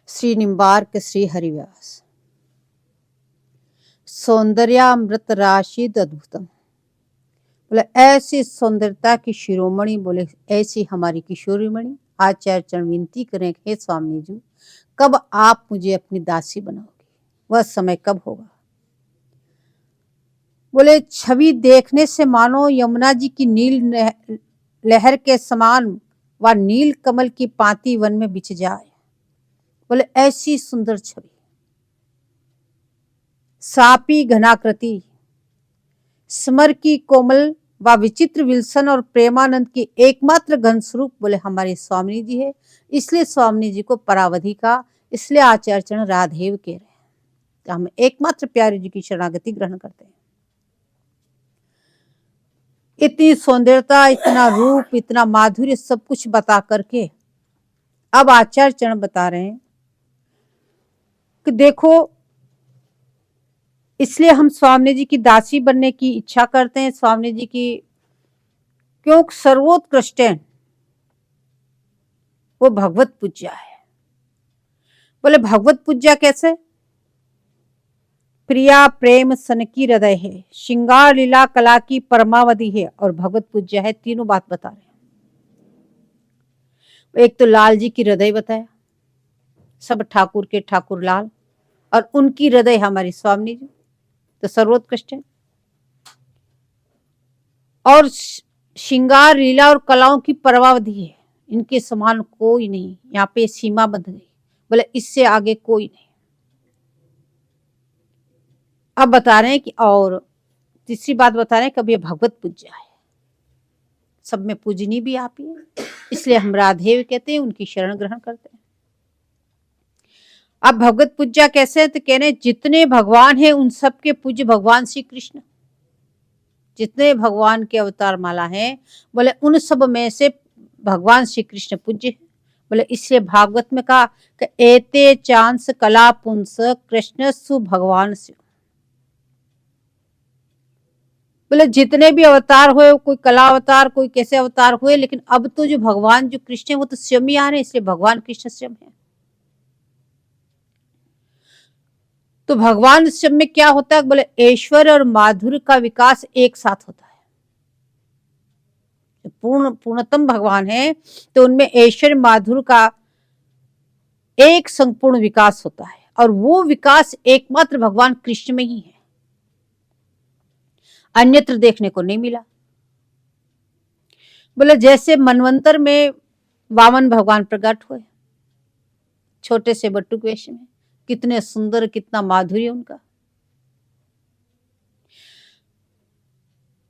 श्री निम्बार्क श्री हरिव्यास। सौंदर्यामृत राशि अद्भुतम। बोले ऐसी सौंदर्यता की शिरोमणि, बोले ऐसी हमारी किशोरीमणि। आचार्य चरण विनती करें, हे स्वामी जी, कब आप मुझे अपनी दासी बनाओगे, वह समय कब होगा। बोले छवि देखने से मानो यमुना जी की नील लहर के समान व नील कमल की पाती वन में बिछ जाए। बोले ऐसी सुंदर छवि, सापी घनाकृति, स्मर की कोमल व विचित्र विल्सन और प्रेमानंद की एकमात्र घन स्वरूप, बोले हमारे स्वामी जी है। इसलिए स्वामी जी को परावधि का, इसलिए आचार्य चरण राधेव कह रहे हैं। तो हम एकमात्र प्यारे जी की शरणागति ग्रहण करते हैं। इतनी सौंदर्यता, इतना रूप, इतना माधुर्य, सब कुछ बता करके अब आचार्य चरण बता रहे हैं कि देखो, इसलिए हम स्वामी जी की दासी बनने की इच्छा करते हैं। स्वामी जी की क्यों सर्वोत्कृष्ट है, वो भगवत पूज्या है। बोले भगवत पूज्या कैसे। प्रिया प्रेम सन की हृदय है, श्रृंगार लीला कला की परमावधि है और भगवत पूज्या है। तीनों बात बता रहे हैं। एक तो लाल जी की हृदय बताया, सब ठाकुर के ठाकुर लाल, और उनकी हृदय हमारी स्वामी जी, तो सर्वोत्कृष्ट है। और श्रृंगार लीला और कलाओं की परमावधि है, इनके समान कोई नहीं। यहाँ पे सीमा बंध गई, बोले इससे आगे कोई नहीं। अब बता रहे हैं कि और तीसरी बात बता रहे हैं, कभी भगवत पूज्या है, सब में पूजनी भी आप ही है। इसलिए हम राधेव कहते हैं, उनकी शरण ग्रहण करते हैं। अब भगवत पूज्या कैसे है, तो कह रहे जितने भगवान हैं उन सबके पूज्य भगवान श्री कृष्ण। जितने भगवान के अवतार माला हैं, बोले उन सब में से भगवान श्री कृष्ण पूज्य है। बोले इसलिए भागवत में कहा कि एते चांस कला पुंस कृष्ण सु भगवान से। बोले जितने भी अवतार हुए, कोई कला अवतार, कोई कैसे अवतार हुए, लेकिन अब तो जो भगवान जो कृष्ण है वो तो स्वयं ही आ रहे हैं, इसलिए भगवान कृष्ण स्वयं है। तो भगवान स्वयं में क्या होता है, बोले ऐश्वर्य और माधुर्य का विकास एक साथ होता है। पूर्णतम भगवान है तो उनमें ऐश्वर्य माधुर्य का एक संपूर्ण विकास होता है, और वो विकास एकमात्र भगवान कृष्ण में ही है, अन्यत्र देखने को नहीं मिला। बोले जैसे मनवंतर में वामन भगवान प्रकट हुए, छोटे से बटुक वेश में, कितने सुंदर, कितना माधुर्य उनका।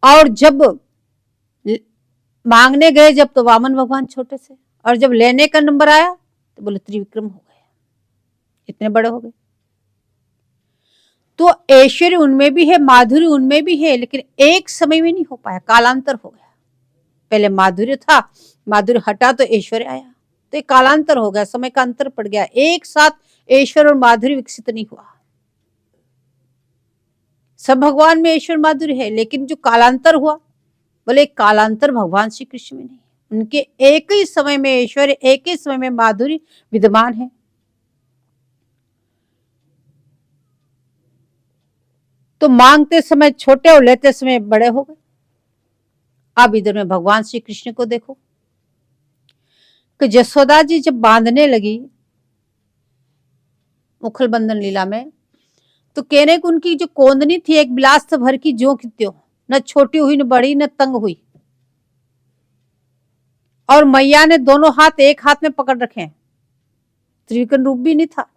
और जब मांगने गए जब, तो वामन भगवान छोटे से, और जब लेने का नंबर आया तो बोले त्रिविक्रम हो गए, इतने बड़े हो गए। तो ऐश्वर्य उनमें भी है, माधुर्य उनमें भी है, लेकिन एक समय में नहीं हो पाया, कालांतर हो गया। पहले माधुर्य था, माधुर्य हटा तो ऐश्वर्य आया, तो एक कालांतर हो गया, समय का अंतर पड़ गया। एक साथ ऐश्वर्य और माधुर्य विकसित नहीं हुआ। सब भगवान में ऐश्वर्य माधुर्य है, लेकिन जो कालांतर हुआ, बोले कालांतर भगवान श्री कृष्ण में नहीं। उनके एक ही समय में ऐश्वर्य, एक ही समय में माधुर्य विद्यमान है। तो मांगते समय छोटे और लेते समय बड़े हो गए। अब इधर में भगवान श्री कृष्ण को देखो कि जसोदा जी जब बांधने लगी मुखल बंधन लीला में, तो कहने को उनकी जो कोंदनी थी एक बिलास भर की, जो की त्यों, न छोटी हुई, न बड़ी, न तंग हुई। और मैया ने दोनों हाथ एक हाथ में पकड़ रखे हैं, त्रिविक्रम रूप भी नहीं था।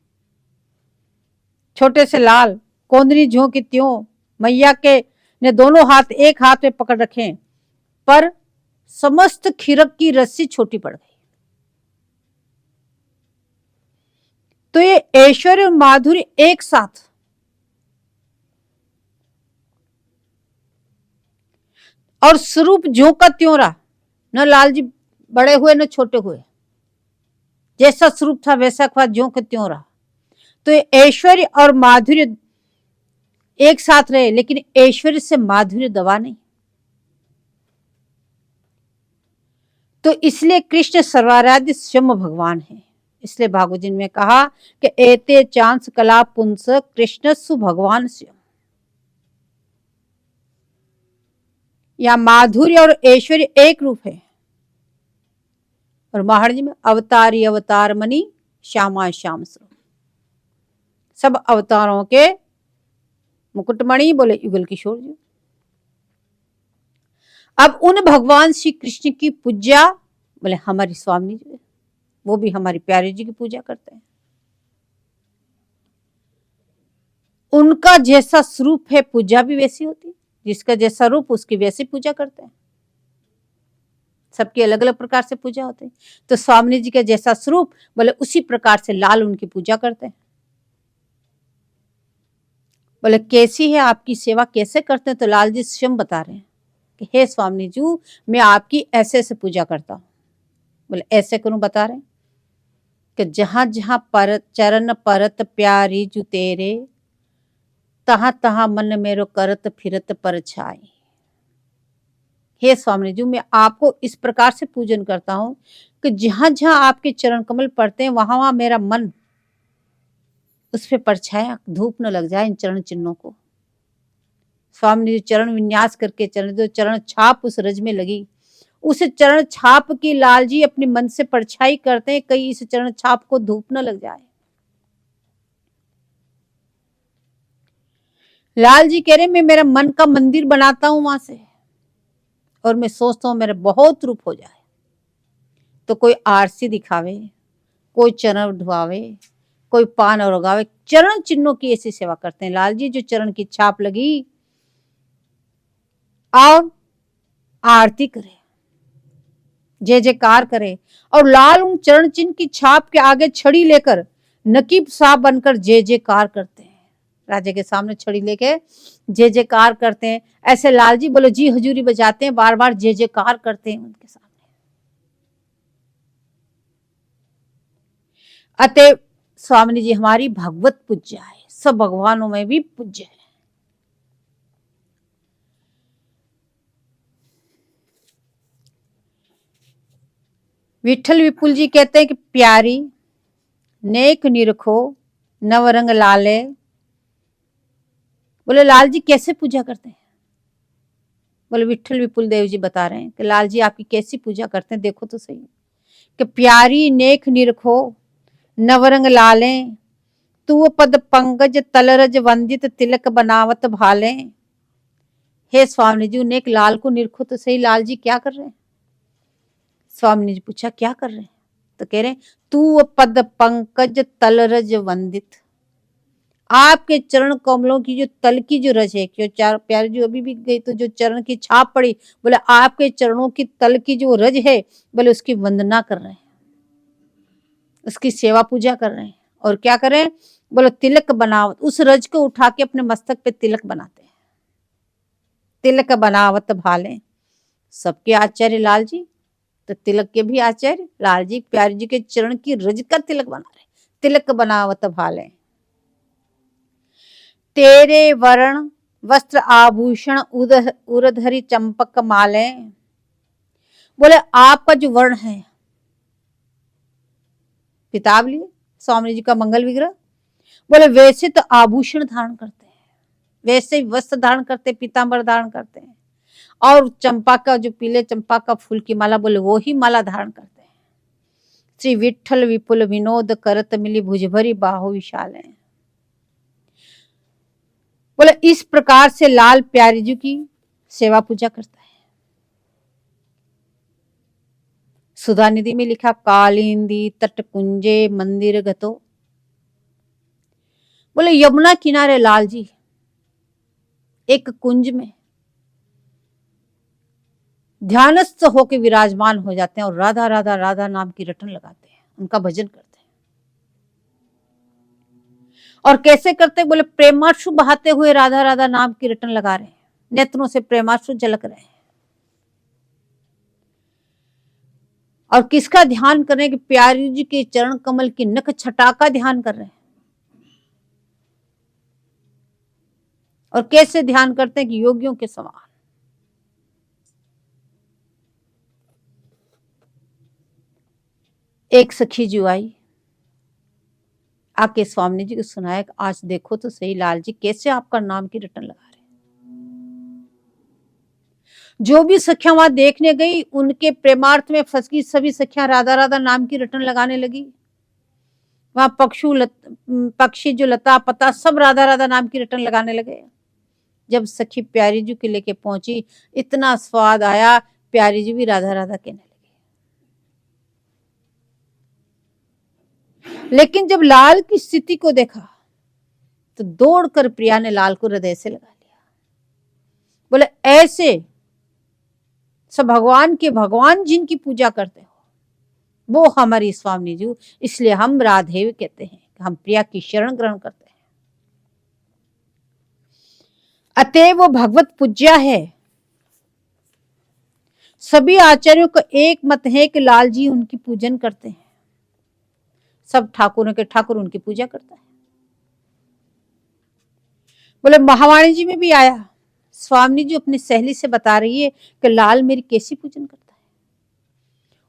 छोटे से लाल कोंदनी ज्यों की त्यों, मैया के ने दोनों हाथ एक हाथ में पकड़ रखे हैं, पर समस्त खीरक की रस्सी छोटी पड़ गई। तो ये ऐश्वर्य और माधुर्य एक साथ, और स्वरूप ज्यों का त्यों रहा, न लाल जी बड़े हुए न छोटे हुए, जैसा स्वरूप था वैसा था, ज्यों का त्यों रहा। तो ये ऐश्वर्य और माधुर्य एक साथ रहे, लेकिन ऐश्वर्य से माधुर्य दवा नहीं। तो इसलिए कृष्ण सर्वाराध्य स्वयं भगवान है। इसलिए भागवत जी में कहा कि एते चांस कला पुंस कृष्णस्सु भगवान से, या माधुर्य और ऐश्वर्य एक रूप है। और महाराज जी में अवतारी अवतार मणि श्यामा श्याम स्वरूप, सब अवतारों के मुकुटमणि बोले युगल किशोर जी। अब उन भगवान श्री कृष्ण की पूजा बोले हमारी स्वामी जी, वो भी हमारी प्यारी जी की पूजा करते हैं। उनका जैसा स्वरूप है पूजा भी वैसी होती है, जिसका जैसा रूप उसकी वैसी पूजा करते हैं। सबकी अलग अलग प्रकार से पूजा होती है। तो स्वामी जी का जैसा स्वरूप बोले उसी प्रकार से लाल उनकी पूजा करते हैं। बोले कैसी है आपकी सेवा, कैसे करते हैं? तो लाल जी स्वयं बता रहे हैं कि हे स्वामी जी मैं आपकी ऐसे ऐसे पूजा करता हूं। बोले ऐसे करूं, बता रहे हैं कि जहां जहां पर चरण परत प्यारी जू तेरे, तहां तहां मन मेरो करत फिरत पर छाई। हे स्वामी जी मैं आपको इस प्रकार से पूजन करता हूं कि जहां जहां आपके चरण कमल पड़ते हैं वहां वहां मेरा मन उस पर परछाया, धूप न लग जाए इन चरण चिन्हों को। स्वामी जी चरण विन्यास करके चरण, जो चरण छाप उस रज में लगी, उस चरण छाप की लाल जी अपने मन से परछाई करते हैं, कहीं इस चरण छाप को धूप न लग जाए। लाल जी कह रहे मैं मेरा मन का मंदिर बनाता हूं वहां से, और मैं सोचता हूं मेरा बहुत रूप हो जाए। तो कोई आरसी दिखावे, कोई चरण धुआवे, कोई पान और उगावे, चरण चिन्हों की ऐसी सेवा करते हैं लाल जी। जो चरण की छाप लगी और आरती करे, जय जयकार करे, और लाल उन चरण चिन्ह की छाप के आगे छड़ी लेकर नकीब साहब बनकर जय जयकार करते हैं। राजा के सामने छड़ी लेके जय जयकार करते हैं। ऐसे लाल जी बोले जी हजूरी बजाते हैं, बार बार जय जयकार करते हैं उनके सामने। अतः स्वामी जी हमारी भगवत पूज्य है, सब भगवानों में भी पूज्य है। विठल विपुल जी कहते हैं कि प्यारी नेक निरखो नवरंग लाले। बोले लाल जी कैसे पूजा करते हैं? बोले विठल विपुल देव जी बता रहे हैं कि लाल जी आपकी कैसी पूजा करते हैं, देखो तो सही। कि प्यारी नेक निरखो नवरंग लाले, तू पद पंकज तलरज वंदित तिलक बनावत भाले। हे स्वामी जी नेक लाल को निरखो तो सही, लाल जी क्या कर रहे हैं? स्वामी जी पूछा क्या कर रहे हैं? तो कह रहे तू पद पंकज तलरज वंदित, आपके चरण कमलों की जो तल की जो रज है, क्यों चार प्यारे जो अभी भी गई तो जो चरण की छाप पड़ी, बोले आपके चरणों की तल की जो रज है बोले उसकी वंदना कर रहे हैं, उसकी सेवा पूजा कर रहे हैं। और क्या करें? बोले तिलक बनावत, उस रज को उठा के अपने मस्तक पे तिलक बनाते हैं। तिलक बनावत भाले, सबके आचार्य लाल जी, तो तिलक के भी आचार्य लाल जी प्यारे जी के चरण की रज का तिलक बना रहे। तिलक बनावत भाले, तेरे वर्ण वस्त्र आभूषण उरधरी चंपक माले। बोले आपका जो वर्ण है, किताब लिए स्वामी जी का मंगल विग्रह, बोले वैसे तो आभूषण धारण करते हैं, वैसे ही वस्त्र धारण करते, पीतांबर धारण करते हैं, और चंपा का जो पीले चंपा का फूल की माला बोले वो ही माला धारण करते हैं। श्री विठल विपुल विनोद करत मिली भुजभरी बाहु विशाल है। बोले इस प्रकार से लाल प्यारी जी की सेवा पूजा करता है। सुधा निधि में लिखा कालिंदी तट कुंजे मंदिर गतो। बोले यमुना किनारे लाल जी एक कुंज में ध्यानस्थ होकर विराजमान हो जाते हैं और राधा राधा राधा नाम की रटन लगाते हैं, उनका भजन करते हैं। और कैसे करते? बोले प्रेमाश्रु बहाते हुए राधा राधा नाम की रटन लगा रहे हैं, नेत्रों से प्रेमाश्रु झलक रहे हैं। और किसका ध्यान कर रहे हैं? कि प्यारी जी के चरण कमल की नख छटा का ध्यान कर रहे हैं। और कैसे ध्यान करते हैं? कि योगियों के समान। एक सखी जो आई आके स्वामी जी को सुनाया कि आज देखो तो सही लाल जी कैसे आपका नाम की रटन लगा रहे। जो भी सखियां वहां देखने गई उनके प्रेमार्थ में फंस गई, सभी सखियां राधा राधा नाम की रटन लगाने लगी। वहां पक्षी जो लता पता सब राधा राधा नाम की रटन लगाने लगे। जब सखी प्यारी जी के लेके पहुंची, इतना स्वाद आया, प्यारी जी भी राधा राधा कहने लगी। लेकिन जब लाल की स्थिति को देखा तो दौड़कर प्रिया ने लाल को हृदय से लगा लिया। बोले ऐसे सब भगवान के भगवान जिनकी पूजा करते हो वो हमारी स्वामी जी, इसलिए हम राधेव कहते हैं, हम प्रिया की शरण ग्रहण करते हैं। अतः वो भगवत पूज्या है। सभी आचार्यों को एक मत है कि लाल जी उनकी पूजन करते हैं। सब ठाकुरों के ठाकुर उनकी पूजा करता है। बोले महावाणी जी में भी आया, स्वामी जी अपनी सहेली से बता रही है कि लाल मेरी कैसी पूजन करता है।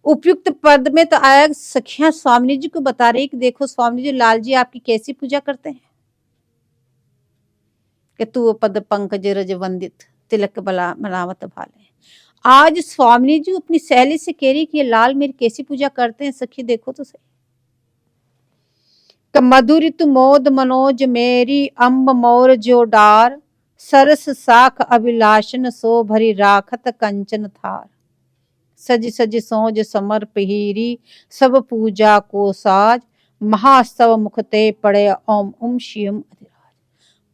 उपयुक्त पद में तो आया, सखियां स्वामी जी को बता रही कि देखो स्वामी जी लाल जी आपकी कैसी पूजा करते हैं कि तू पद पंकज रज वंदित तिलक बला मनावत भाले। आज स्वामी जी अपनी सहेली से कह रही कि ये लाल मेरी कैसी पूजा करते हैं, सखी देखो तो सही। मधुरित मोद मनोज मेरी अम्ब मोर जो डार, सरस साख अभिलाषन सो भरी राखत कंचन थार। सज सज सोज समर पहीरी सब पूजा को साज, महास्तव मुखते पड़े ओम उम शिवम अधिराज।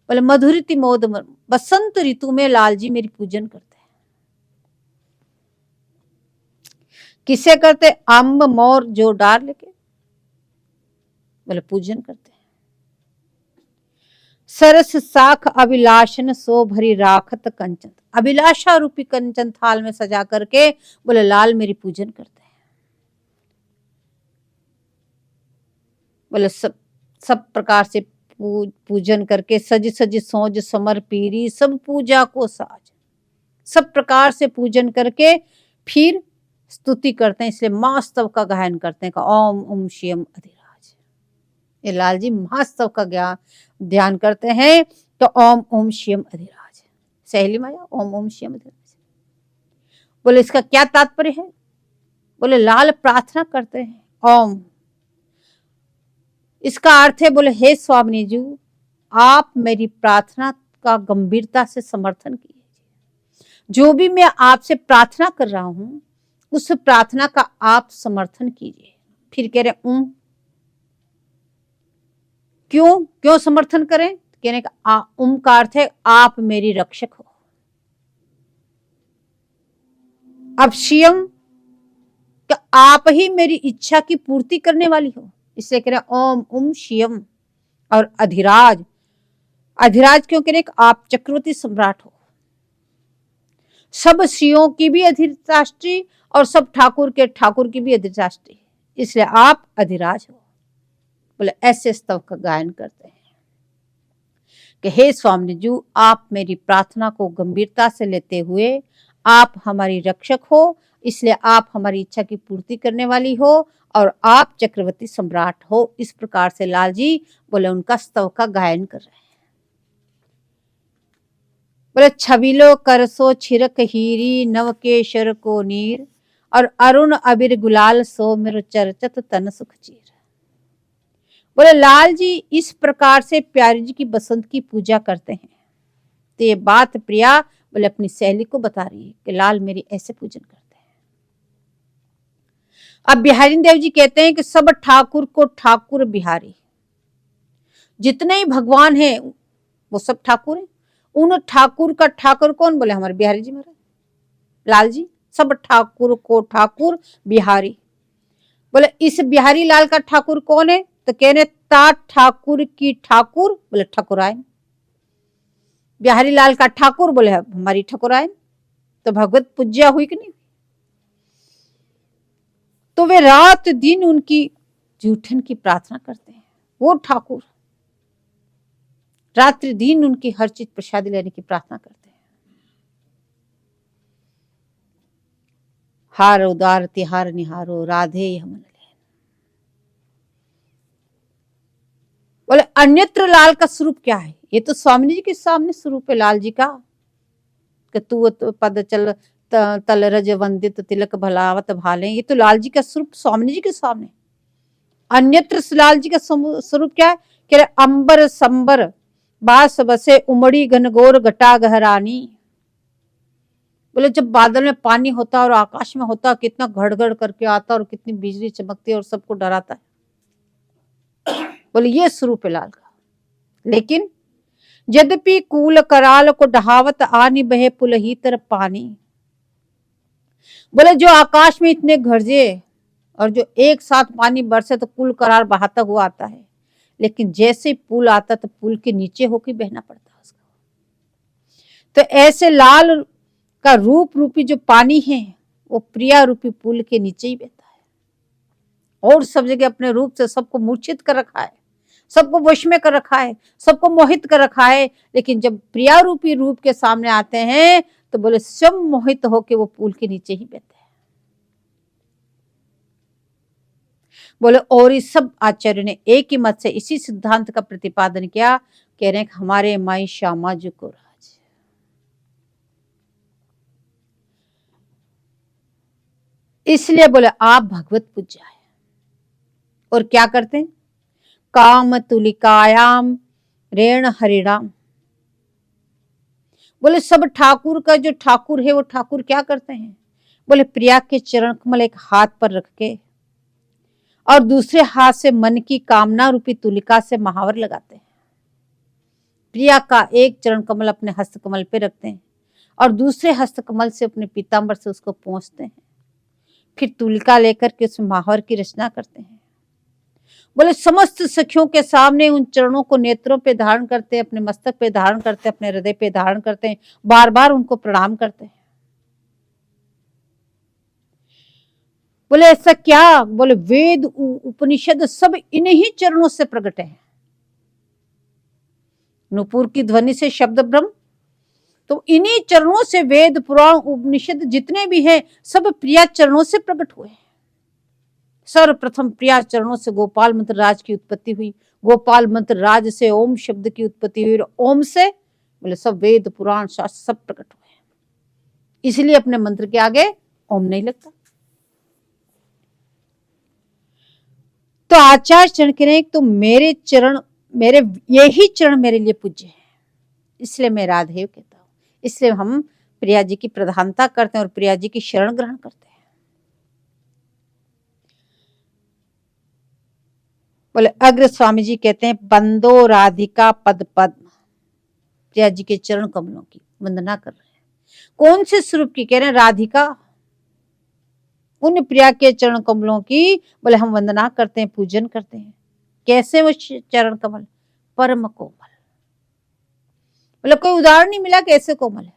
बोले मधुरित मोद बसंत ऋतु में लाल जी मेरी पूजन करते हैं। किसे करते? अम्ब मोर जो डार लेके बोले पूजन करते हैं। सरस साख अभिलाषन सो भरी राखत कंचन, अभिलाषा रूपी कंचन थाल में सजा करके बोले लाल मेरी पूजन करते हैं। बोले सब प्रकार से पूजन करके सज सज सोज समर पीरी सब पूजा को साज, सब प्रकार से पूजन करके फिर स्तुति करते हैं, इसलिए महास्तव का गायन करते हैं ओम उम शिवम अधिराज। ये लाल जी महास्तव का ध्यान करते हैं तो ओम ओम शिवम अधिराज। सहेली माया ओम ओम शिवम अधिराज। बोले इसका क्या तात्पर्य है? बोले लाल प्रार्थना करते हैं ओम, इसका अर्थ है बोले हे स्वामी जी आप मेरी प्रार्थना का गंभीरता से समर्थन कीजिए। जो भी मैं आपसे प्रार्थना कर रहा हूं उस प्रार्थना का आप समर्थन कीजिए। फिर कह रहे क्यों समर्थन करें? कहने का का अर्थ है आप मेरी रक्षक हो। अब शिवम तो आप ही मेरी इच्छा की पूर्ति करने वाली हो, इसलिए कह रहे ओम उम शिवम। और अधिराज, अधिराज क्यों कह रहे? आप चक्रवर्ती सम्राट हो, सब श्रीयों की भी अधिराष्ट्री और सब ठाकुर के ठाकुर की भी अधिराष्ट्री, इसलिए आप अधिराज हो। बोले ऐसे स्तव का गायन करते हैं कि हे स्वामी जी आप मेरी प्रार्थना को गंभीरता से लेते हुए आप हमारी रक्षक हो, इसलिए आप हमारी इच्छा की पूर्ति करने वाली हो और आप चक्रवर्ती सम्राट हो। इस प्रकार से लाल जी बोले उनका स्तव का गायन कर रहे हैं। बोले छबिलो करसो छिरक हीरी नवकेशर को नीर, और अरुण अबिर गुलाल सो मेरे चरचत तन सुख चीर। बोले लाल जी इस प्रकार से प्यारी जी की बसंत की पूजा करते हैं। तो ये बात प्रिया बोले अपनी सहेली को बता रही है कि लाल मेरी ऐसे पूजन करते हैं। अब बिहारी देव जी कहते हैं कि सब ठाकुर को ठाकुर बिहारी, जितने ही भगवान हैं वो सब ठाकुर हैं। उन ठाकुर का ठाकुर कौन? बोले हमारे बिहारी जी महाराज लाल जी, सब ठाकुर को ठाकुर बिहारी। बोले इस बिहारी लाल का ठाकुर कौन है? तो कहने ता ठाकुर की ठाकुर बोले ठकुरायन। बिहारी लाल का ठाकुर बोले हमारी ठकुरायन। तो भगवत पूज्या हुई कि नहीं? तो वे रात दिन उनकी जूठन की प्रार्थना करते हैं। वो ठाकुर रात्रि दिन उनकी हर चीज प्रसादी लेने की प्रार्थना करते हैं। हार उदार तिहार निहारो राधे हमन। अन्यत्र लाल का स्वरूप क्या है? ये तो स्वामी जी के सामने स्वरूप है लाल जी का, कि तू पद चल तल रज वंदित तिलक भलावत भाले, ये तो लाल जी का स्वरूप स्वामी जी के सामने। अन्यत्र लाल जी का स्वरूप क्या है? कह रहे अंबर संबर बास बसे उमड़ी घनघोर घटा गहरानी। बोले जब बादल में पानी होता और आकाश में होता, कितना घड़ करके आता और कितनी बिजली चमकती है और सबको डराता है। बोले ये स्वरूप है लाल का। लेकिन यद्यपि कूल कराल को डहावत आनी बहे पुलहितर पानी। बोले जो आकाश में इतने गरजे और जो एक साथ पानी बरसे तो कुल करार बहाता हुआ आता है, लेकिन जैसे पुल आता तो पुल के नीचे होकर बहना पड़ता है उसका। तो ऐसे लाल का रूप रूपी जो पानी है वो प्रिया रूपी पुल के नीचे ही बहता है, और सब जगह अपने रूप से सबको मूर्छित कर रखा है, सबको वश में कर रखा है, सबको मोहित कर रखा है। लेकिन जब प्रिया रूपी रूप के सामने आते हैं तो बोले सब मोहित होके वो पुल के नीचे ही बहते हैं। बोले और इस सब आचार्य ने एक ही मत से इसी सिद्धांत का प्रतिपादन किया, कह रहे हैं हमारे माई श्यामा जी को राज। इसलिए बोले आप भगवत पूज्य है। और क्या करते हैं? काम तुलिकायाम रेण हरिणाम। बोले सब ठाकुर का जो ठाकुर है वो ठाकुर क्या करते हैं? बोले प्रिया के चरण कमल एक हाथ पर रख के और दूसरे हाथ से मन की कामना रूपी तुलिका से महावर लगाते हैं। प्रिया का एक चरण कमल अपने हस्त कमल पे रखते हैं और दूसरे हस्त कमल से अपने पीतांबर से उसको पोंछते हैं, फिर तुलिका लेकर के उस महावर की रचना करते हैं। बोले समस्त सखियों के सामने उन चरणों को नेत्रों पे धारण करते हैं, अपने मस्तक पे धारण करते हैं, अपने हृदय पे धारण करते हैं, बार बार उनको प्रणाम करते हैं। बोले ऐसा क्या? बोले वेद उपनिषद सब इन्हीं चरणों से प्रकट है। नूपुर की ध्वनि से शब्द ब्रह्म, तो इन्हीं चरणों से वेद पुराण उपनिषद जितने भी हैं सब प्रिया चरणों से प्रकट हुए। सर्वप्रथम प्रिया चरणों से गोपाल मंत्र राज की उत्पत्ति हुई, गोपाल मंत्र राज से ओम शब्द की उत्पत्ति हुई, ओम से बोले सब वेद पुराण शास्त्र सब प्रकट हुए। इसलिए अपने मंत्र के आगे ओम नहीं लगता। तो आचार्य चरण कह रहे हैं तो मेरे चरण, मेरे यही चरण मेरे लिए पूज्य है, इसलिए मैं राधेव कहता हूं। इसलिए हम प्रिया जी की प्रधानता करते हैं और प्रिया जी की शरण ग्रहण करते हैं। बोले अग्र स्वामी जी कहते हैं बंदो राधिका पद पद्म। प्रिया जी के चरण कमलों की वंदना कर रहे हैं। कौन से स्वरूप की? कह रहे हैं राधिका, उन प्रिया के चरण कमलों की बोले हम वंदना करते हैं, पूजन करते हैं। कैसे वो चरण कमल? परम कोमल। बोले कोई उदाहरण नहीं मिला कैसे कोमल है।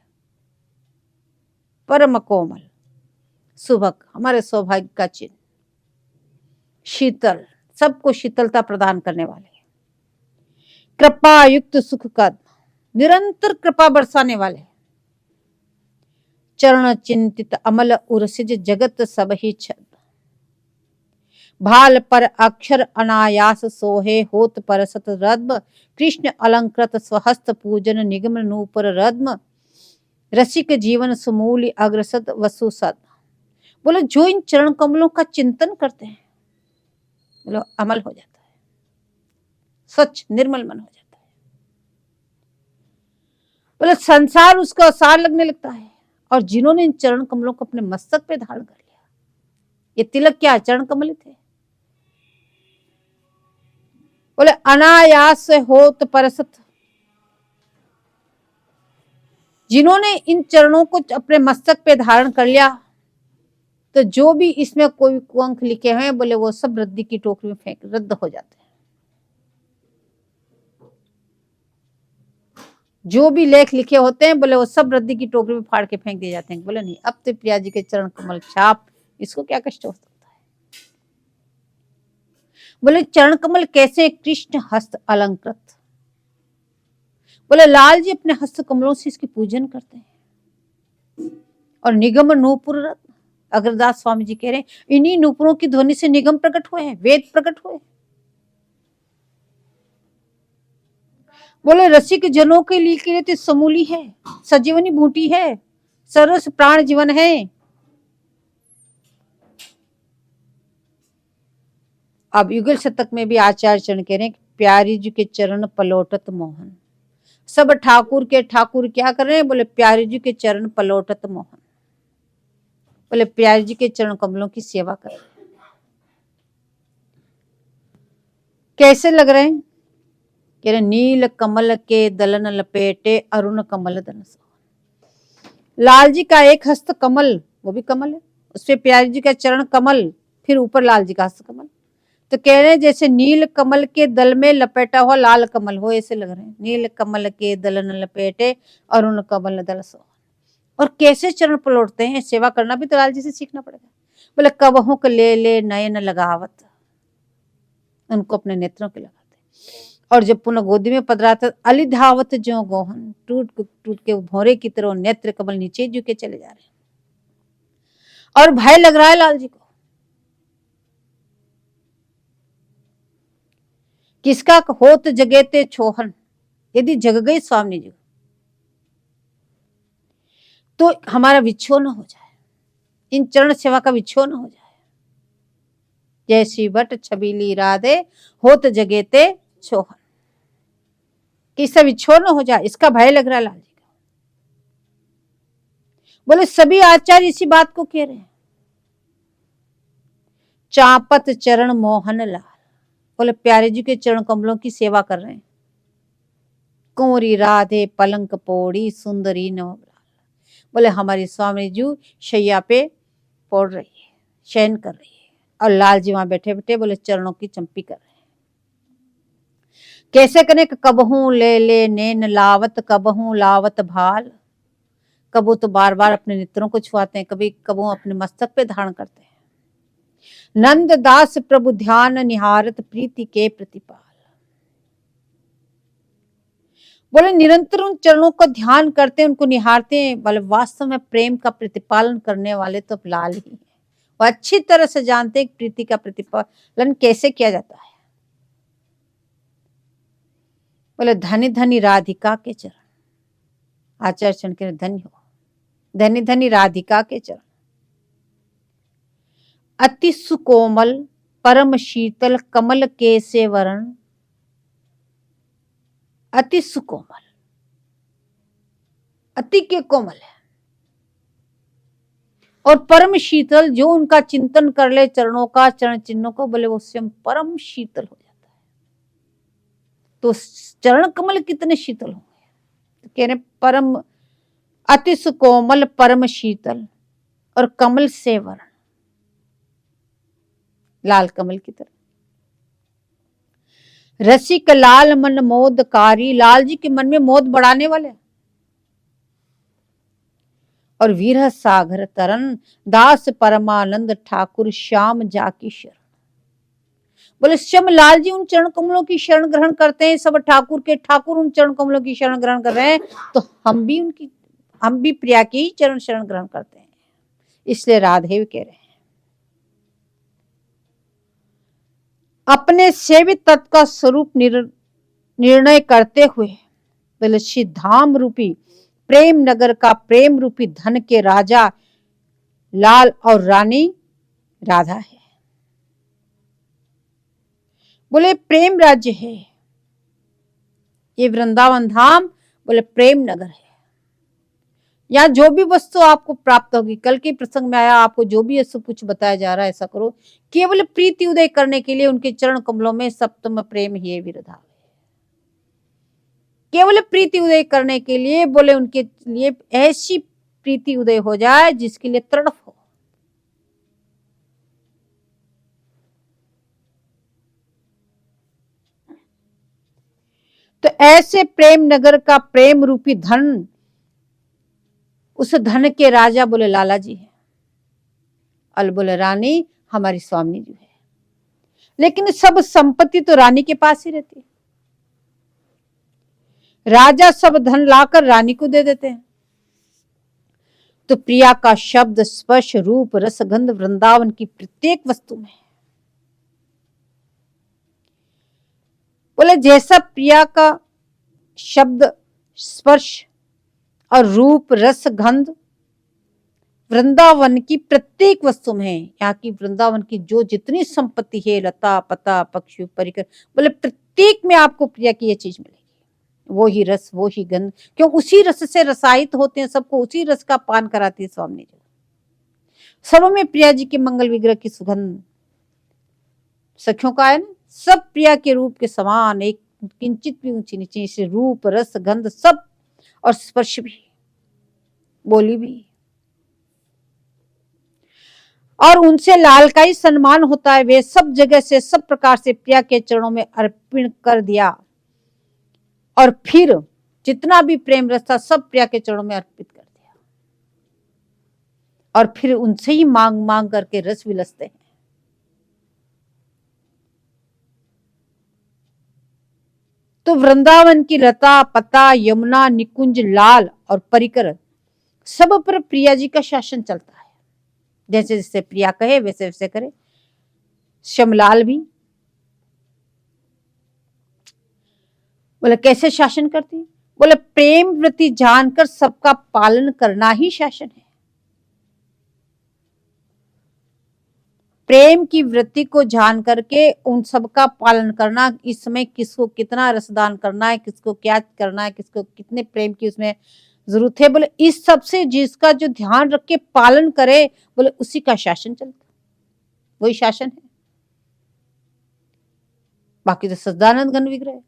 परम कोमल, सुभग, हमारे सौभाग्य का चिन्ह, शीतल, सबको शीतलता प्रदान करने वाले, कृपा युक्त सुख का, निरंतर कृपा बरसाने वाले, चरण चिंतित अमल उरसिज जगत सब ही छद, भाल पर अक्षर अनायास सोहे होत परसत रद्म, कृष्ण अलंकृत स्वहस्त पूजन निगम नूपर रद्म, रसिक जीवन सुमूल अग्रसद वसुसद। बोलो जो इन चरण कमलों का चिंतन करते हैं बोलो अमल हो जाता है, स्वच्छ निर्मल मन हो जाता है। बोले संसार उसको आसार लगने लगता है। और जिन्होंने इन चरण कमलों को अपने मस्तक पे धारण कर लिया, ये तिलक क्या चरण कमल थे। बोले अनायास से होत परसत, जिन्होंने इन चरणों को अपने मस्तक पे धारण कर लिया तो जो भी इसमें कोई कुअंक लिखे हैं बोले वो सब रद्दी की टोकरी में फेंक रद्द हो जाते हैं। जो भी लेख लिखे होते हैं बोले वो सब रद्दी की टोकरी में फाड़ के फेंक दिए जाते हैं। बोले नहीं, अब तो प्रिया जी के चरण कमल छाप, इसको क्या कष्ट हो सकता है। बोले चरण कमल कैसे? कृष्ण हस्त अलंकृत। बोले लाल जी अपने हस्त कमलों से इसकी पूजन करते हैं। और निगम नूपुर रत्न, अग्रदास स्वामी जी कह रहे हैं इन्हीं नूपुरों की ध्वनि से निगम प्रकट हुए हैं, वेद प्रकट हुए। बोले रसिक जनों के लिए तो समूली है, सजीवनी बूटी है, सरस प्राण जीवन है। अब युगल शतक में भी आचार्य चरण कह रहे हैं, प्यारी जी के चरण पलोटत मोहन। सब ठाकुर के ठाकुर क्या कर रहे हैं? बोले प्यारी जी के चरण पलोटत मोहन, बोले प्यारी जी के चरण कमलों की सेवा कर रहे हैं। कैसे लग रहे हैं? कह रहे नील कमल के दलन लपेटे अरुण कमल दन सोहन। लाल जी का एक हस्त कमल, वो भी कमल है, उसपे प्यारी जी का चरण कमल, फिर ऊपर लाल जी का हस्त कमल। तो कह रहे हैं जैसे नील कमल के दल में लपेटा हुआ लाल कमल हो, ऐसे लग रहे हैं। नील कमल के दलन लपेटे अरुण कमल दल सोहन। और कैसे चरण पलटते हैं, सेवा करना भी तो लाल जी से सीखना पड़ेगा। बोले कबहू के ले नयन लगावत, उनको अपने नेत्रों के लगाते। और जब पुनः गोदी में पधराते अली धावत जो गोहन, टूट टूट के भौरे की तरह नेत्र कमल नीचे झुके चले जा रहे हैं। और भय लग रहा है लाल जी को, किसका? होत जगेते छोहन, यदि जग गई स्वामी जी तो हमारा विच्छो न हो जाए, इन चरण सेवा का विच्छो न हो जाए। जैसी बट छबीली राधे होत जगेते छोहन, किससे विच्छो न हो जाए, इसका भय लग रहा है लाल जी का। बोले सभी आचार्य इसी बात को कह रहे हैं। चापत चरण मोहन लाल, बोले प्यारे जी के चरण कमलों की सेवा कर रहे हैं। कुंवरी राधे पलंक पोड़ी सुंदरी नवलाल, बोले हमारी स्वामी जी शैया पे पड़ रही है, शयन कर रही है, और लाल जी वहां बैठे बैठे बोले चरणों की चंपी कर रहे हैं। कैसे करें? कबहू ले नैन लावत कबहू लावत भाल, कबू तो बार बार अपने नेत्रों को छुआते हैं, कभी कबू अपने मस्तक पे धारण करते हैं। नंद दास प्रभु ध्यान निहारत प्रीति के प्रतिपाल, बोले निरंतर उन चरणों का ध्यान करते हैं, उनको निहारते हैं। बोले वास्तव में प्रेम का प्रतिपालन करने वाले तो लाल ही हैं। वो अच्छी तरह से जानते हैं प्रीति का प्रतिपालन कैसे किया जाता है। बोले धनी धनी राधिका के चरण, आचार्य चरण के धन्य हो, धनी धनी राधिका के चरण। अति सुकोमल परम शीतल कमल के से वरण, अति सुकोमल, अति के कोमल है, और परम शीतल, जो उनका चिंतन कर ले चरणों का, चरण चिन्हों को, बोले वो स्वयं परम शीतल हो जाता है। तो चरण कमल कितने शीतल होंगे? तो कह रहे परम अति सुकोमल परम शीतल और कमल से वरण, लाल कमल की तरह। रसिक लाल मन मोदकारी, लाल जी के मन में मोद बढ़ाने वाले। और वीर सागर तरन दास परमानंद ठाकुर श्याम जाकी शरण, बोले श्याम लाल जी उन चरण कमलों की शरण ग्रहण करते हैं। सब ठाकुर के ठाकुर उन चरण कमलों की शरण ग्रहण कर रहे हैं, तो हम भी प्रिया की चरण शरण ग्रहण करते हैं। इसलिए राधे कह रहे हैं अपने सेवित तत्व का स्वरूप निर्णय करते हुए, बोले श्री धाम रूपी प्रेम नगर का प्रेम रूपी धन के राजा लाल और रानी राधा है। बोले प्रेम राज्य है ये वृंदावन धाम, बोले प्रेम नगर है। यहाँ जो भी वस्तु आपको प्राप्त होगी, कल के प्रसंग में आया आपको जो भी सब कुछ बताया जा रहा है, ऐसा करो केवल प्रीति उदय करने के लिए। उनके चरण कमलों में सप्तम प्रेम ही विरधा है, केवल प्रीति उदय करने के लिए। बोले उनके लिए ऐसी प्रीति उदय हो जाए जिसके लिए तड़प हो। तो ऐसे प्रेम नगर का प्रेम रूपी धन, उस धन के राजा बोले लाला जी है, और बोले रानी हमारी स्वामी जी है। लेकिन सब संपत्ति तो रानी के पास ही रहती है। राजा सब धन लाकर रानी को दे देते हैं। तो प्रिया का शब्द स्पर्श रूप रसगंध वृंदावन की प्रत्येक वस्तु में है। बोले जैसा प्रिया का शब्द, स्पर्श और रूप, रस, गंध वृंदावन की प्रत्येक वस्तु में है। यहाँ की वृंदावन की जो जितनी संपत्ति है, लता पता पक्षी परिकर, बोले प्रत्येक में आपको प्रिया की ये चीज मिलेगी। वो ही रस, वो ही गंध, क्यों उसी रस से रसायित होते हैं, सबको उसी रस का पान कराती है स्वामी जी। सब में प्रिया जी के मंगल विग्रह की सुगंध सखियों का है ना, सब प्रिया के रूप के समान, एक किंचित भी ऊंची नीचे, इसे रूप रस गंध सब, और स्पर्श भी, बोली भी, और उनसे लाल का ही सम्मान होता है। वे सब जगह से सब प्रकार से प्रिया के चरणों में अर्पण कर दिया, और फिर जितना भी प्रेम रस था सब प्रिया के चरणों में अर्पित कर दिया, और फिर उनसे ही मांग मांग करके रस विलसते हैं। तो वृंदावन की लता पता, यमुना, निकुंज, लाल और परिकर सब पर प्रिया जी का शासन चलता है। जैसे जैसे प्रिया कहे वैसे वैसे करे। श्यामलाल भी बोले कैसे शासन करती, बोले प्रेम वृत्ति जानकर सबका पालन करना ही शासन है। प्रेम की वृत्ति को जान करके उन सबका पालन करना, इस समय किसको कितना रसदान करना है, किसको क्या करना है, किसको कितने प्रेम की उसमें जरूरत है, बोले इस सब से जिसका जो ध्यान रख के पालन करे, बोले उसी का शासन चलता, वही शासन है। बाकी तो सच्चिदानंद घन विग्रह,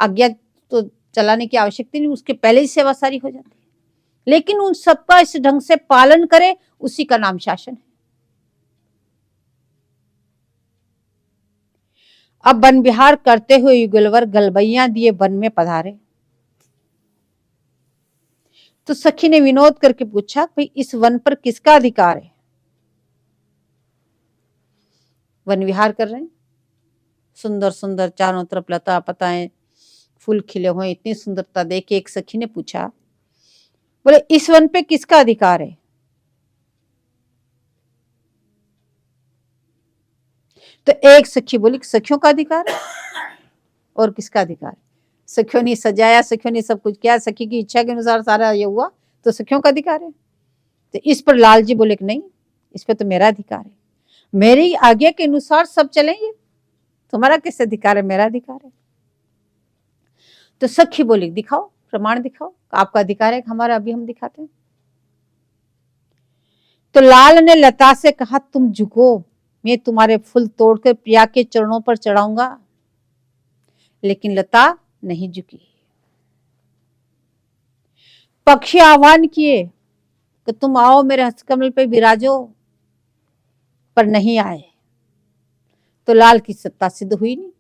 आज्ञा तो चलाने की आवश्यकता नहीं, उसके पहले ही सेवा सारी हो जाती है, लेकिन उन सबका इस ढंग से पालन करे, उसी का नाम शासन है। अब वन विहार करते हुए युगलवर गलबैया दिए वन में पधारे। तो सखी ने विनोद करके पूछा, भाई इस वन पर किसका अधिकार है? वन विहार कर रहे हैं, सुंदर सुंदर चारों तरफ लता पताएं फूल खिले हुए, इतनी सुंदरता देख के एक सखी ने पूछा, बोले इस वन पे किसका अधिकार है? तो एक सखी बोली सखियों का अधिकार है। और किसका अधिकार? सखियों ने सजाया, सखियों ने सब कुछ किया, सखी की इच्छा के अनुसार सारा ये हुआ, तो सखियों का अधिकार है। तो इस पर लाल जी बोले कि नहीं, इस पे तो मेरा अधिकार है, मेरी आज्ञा के अनुसार सब चलेंगे, तुम्हारा किस अधिकार है? मेरा अधिकार है। तो सखी बोली दिखाओ, प्रमाण दिखाओ, आपका अधिकार है, हमारा अभी हम दिखाते हैं। तो लाल ने लता से कहा, तुम झुको, मैं तुम्हारे फूल तोड़कर प्रिया के चरणों पर चढ़ाऊंगा। लेकिन लता नहीं झुकी। पक्षी आह्वान किए कि तुम आओ मेरे हस्तकमल पे विराजो, पर नहीं आए। तो लाल की सत्ता सिद्ध हुई नहीं।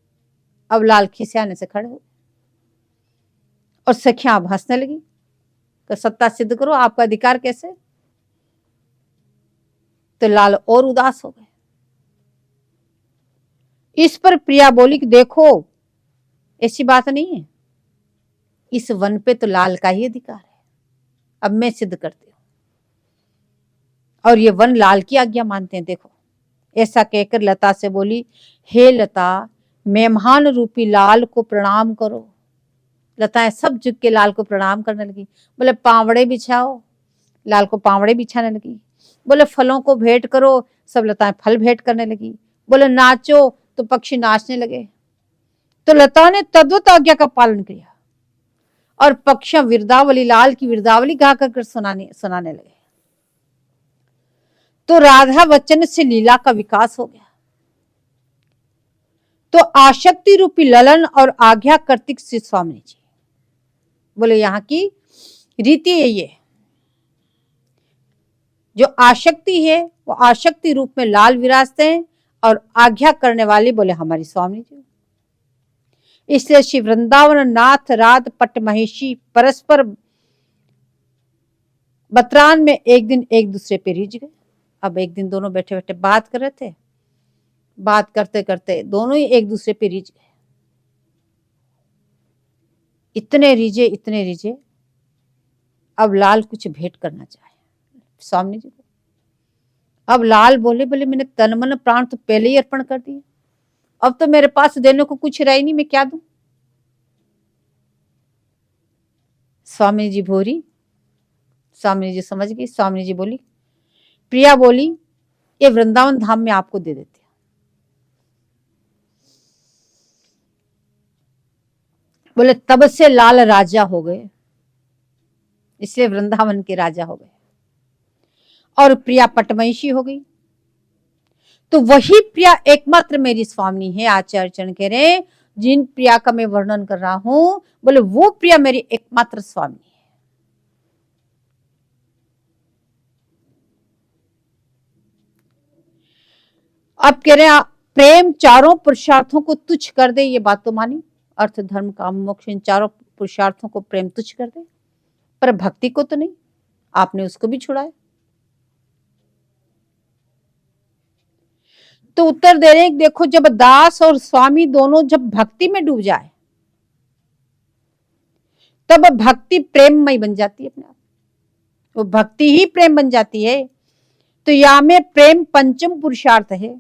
अब लाल खिसियाने से खड़े हो, और सखियां अब हंसने लगी कि सत्ता सिद्ध करो, आपका अधिकार कैसे? तो लाल और उदास हो गए। इस पर प्रिया बोली कि देखो ऐसी बात नहीं है, इस वन पे तो लाल का ही अधिकार है, अब मैं सिद्ध करती हूं, और ये वन लाल की आज्ञा मानते हैं। देखो, ऐसा कहकर लता से बोली, हे लता, मेहमान रूपी लाल को प्रणाम करो। लताएं सब झुक के लाल को प्रणाम करने लगी। बोले पावड़े बिछाओ, लाल को पावड़े बिछाने लगी। बोले फलों को भेंट करो, सब लताएं फल भेंट करने लगी। बोले नाचो, तो पक्षी नाचने लगे। तो लता ने तद्वत आज्ञा का पालन किया, और पक्षियां विरदावली, लाल की विरदावली गा कर सुनाने लगे। तो राधा वचन से लीला का विकास हो गया। तो आशक्ति रूपी ललन और आज्ञा कर्तिक श्री स्वामी जी, बोले यहाँ की रीति है, ये जो आशक्ति है वो आशक्ति रूप में लाल विराजते हैं, और आज्ञा करने वाले बोले हमारी स्वामी जी। इसलिए श्री वृंदावन नाथ राध पट महेशी परस्पर बतरान में एक दिन एक दूसरे पे रिझ गए। अब एक दिन दोनों बैठे बैठे बात कर रहे थे, बात करते करते दोनों ही एक दूसरे पे रिझ गए। इतने रिझे, अब लाल कुछ भेंट करना चाहे स्वामी जी को। अब लाल बोले मैंने तन मन प्राण तो पहले ही अर्पण कर दिए, अब तो मेरे पास देने को कुछ रहा ही नहीं, मैं क्या दूं? स्वामी जी भोरी, स्वामी जी समझ गई। स्वामी जी बोली, प्रिया बोली, ये वृंदावन धाम में आपको दे देते हैं। बोले तब से लाल राजा हो गए, इसलिए वृंदावन के राजा हो गए, और प्रिया पटमहिषी हो गई। तो वही प्रिया एकमात्र मेरी स्वामी है। आचार्य चरण कह रहे हैं, जिन प्रिया का मैं वर्णन कर रहा हूं, बोले वो प्रिया मेरी एकमात्र स्वामी है। अब कह रहे हैं, प्रेम चारों पुरुषार्थों को तुच्छ कर दे। ये बात तो मानी, अर्थ धर्म काम मोक्ष, इन चारों पुरुषार्थों को प्रेम तुच्छ कर दे, पर भक्ति को तो नहीं, आपने उसको भी छुड़ाया। तो उत्तर दे रहे, देखो जब दास और स्वामी दोनों जब भक्ति में डूब जाए, तब भक्ति प्रेममय बन जाती है अपने आप, वो भक्ति ही प्रेम बन जाती है। तो या में प्रेम पंचम पुरुषार्थ है।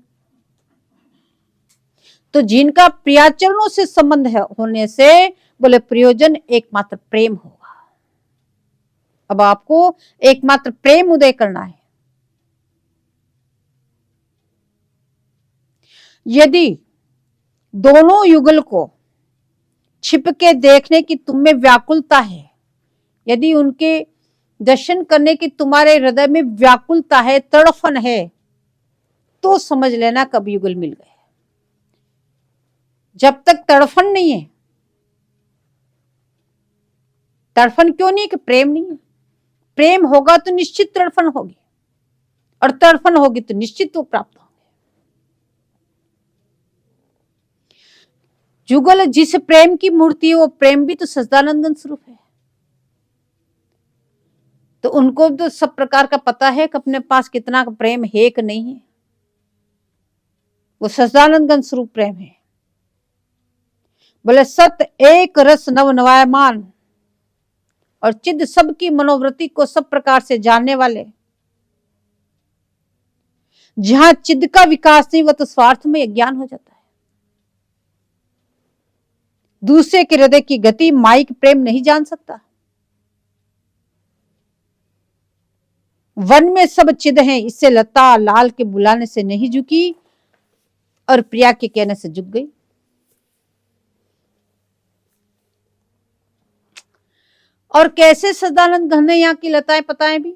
तो जिनका प्रियाचरणों से संबंध है होने से बोले प्रयोजन एकमात्र प्रेम होगा। अब आपको एकमात्र प्रेम उदय करना है। यदि दोनों युगल को छिप के देखने की तुम में व्याकुलता है, यदि उनके दर्शन करने की तुम्हारे हृदय में व्याकुलता है, तड़फन है, तो समझ लेना कब युगल मिल गए। जब तक तड़फन नहीं है, तड़फन क्यों नहीं है कि प्रेम नहीं है। प्रेम होगा तो निश्चित तड़फन होगी, और तड़फन होगी तो निश्चित वो प्राप्त होंगे। जुगल जिस प्रेम की मूर्ति है, वो प्रेम भी तो सच्चिदानंद स्वरूप है। तो उनको तो सब प्रकार का पता है कि अपने पास कितना प्रेम है कि नहीं है। वो सच्चिदानंद स्वरूप प्रेम है। बोले सत एक रस नव नवायमान, और चिद सबकी मनोवृत्ति को सब प्रकार से जानने वाले। जहां चिद का विकास नहीं, वह तो स्वार्थ में अज्ञान हो जाता है। दूसरे के हृदय की गति माइक प्रेम नहीं जान सकता। वन में सब चिद हैं, इससे लता लाल के बुलाने से नहीं झुकी, और प्रिया के कहने से झुक गई। और कैसे सदानंद घन यहाँ की लताएं पताएं भी।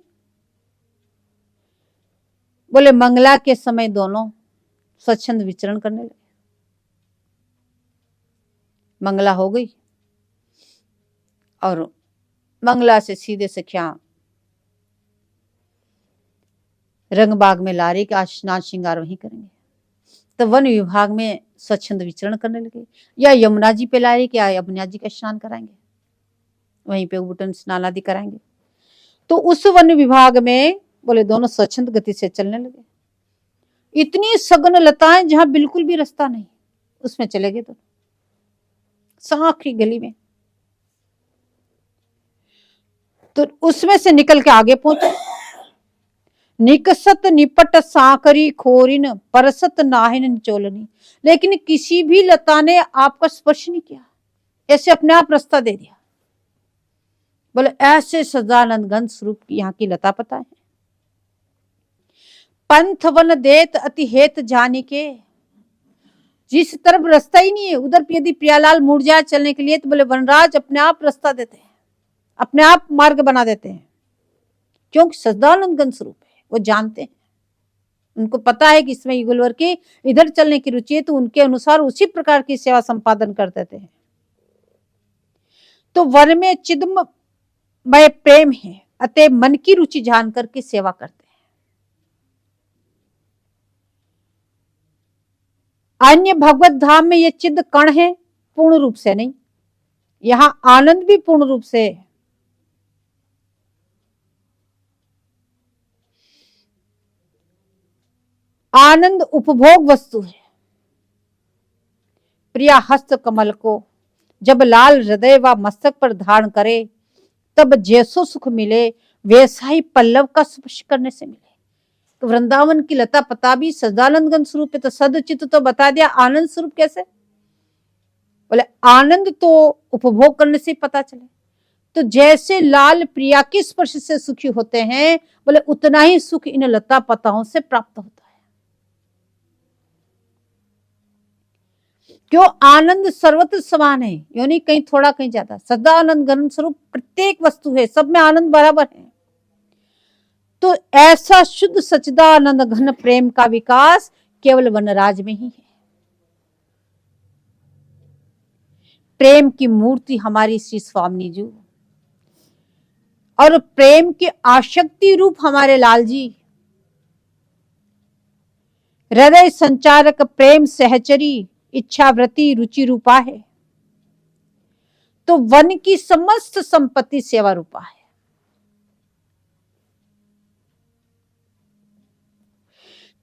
बोले मंगला के समय दोनों स्वच्छंद विचरण करने लगे। मंगला हो गई, और मंगला से सीधे सखिया रंगबाग में ला रही कि आज स्नान श्रृंगार वहीं करेंगे। तो वन विभाग में स्वच्छंद विचरण करने लगे, या यमुना जी पे ला रही कि यमुना जी का स्नान कराएंगे, वहीं पे उबटन स्नान आदि कराएंगे। तो उस वन विभाग में बोले दोनों स्वच्छंद गति से चलने लगे। इतनी सघन लताएं जहां बिल्कुल भी रास्ता नहीं, उसमें चले गए दोनों साखी गली में। तो उसमें से निकल के आगे पहुंचे। निकसत निपट साकरी खोरिन, परसत नाहिन निचोलनी। लेकिन किसी भी लता ने आपका स्पर्श नहीं किया, ऐसे अपने आप रास्ता दे दिया। बोले ऐसे सदानंद घन स्वरूप की यहाँ की लता पता है। पंथ वन देत अति हेत जाने के, जिस तरफ रास्ता ही नहीं है, उधर यदि प्रियालाल मुड़ जाए चलने के लिए, तो बोले वनराज अपने आप रास्ता देते हैं, अपने आप मार्ग बना देते हैं, क्योंकि सदानंद घन स्वरूप है। वो जानते हैं, उनको पता है कि इसमें युगलवर की इधर चलने की रुचि है, तो उनके अनुसार उसी प्रकार की सेवा संपादन कर देते हैं। तो वन में चिदमय प्रेम है, अतः मन की रुचि जान करके सेवा करते हैं। अन्य भगवत धाम में ये चिद कण है, पूर्ण रूप से नहीं। यहां आनंद भी पूर्ण रूप से है। आनंद उपभोग वस्तु है। प्रिया हस्त कमल को जब लाल हृदय व मस्तक पर धारण करे, तब जैसो सुख मिले वैसा ही पल्लव का स्पर्श करने से मिले। तो वृंदावन की लता पता भी सदानंद घन स्वरूप है, तो सदचित तो बता दिया, आनंद स्वरूप कैसे? बोले आनंद तो उपभोग करने से पता चले। तो जैसे लाल प्रिया के स्पर्श से सुखी होते हैं, बोले उतना ही सुख इन लता पताओं से प्राप्त होता है। क्यों? आनंद सर्वत्र समान है, यानी कहीं थोड़ा कहीं ज्यादा। सदा आनंद घन स्वरूप प्रत्येक वस्तु है, सब में आनंद बराबर है। तो ऐसा शुद्ध सच्चिदानंद घन प्रेम का विकास केवल वनराज में ही है। प्रेम की मूर्ति हमारी श्री स्वामी जी और प्रेम के आशक्ति रूप हमारे लाल जी, हृदय संचारक प्रेम सहचरी इच्छावृत्ति रुचि रूपा है। तो वन की समस्त संपत्ति सेवा रूपा है।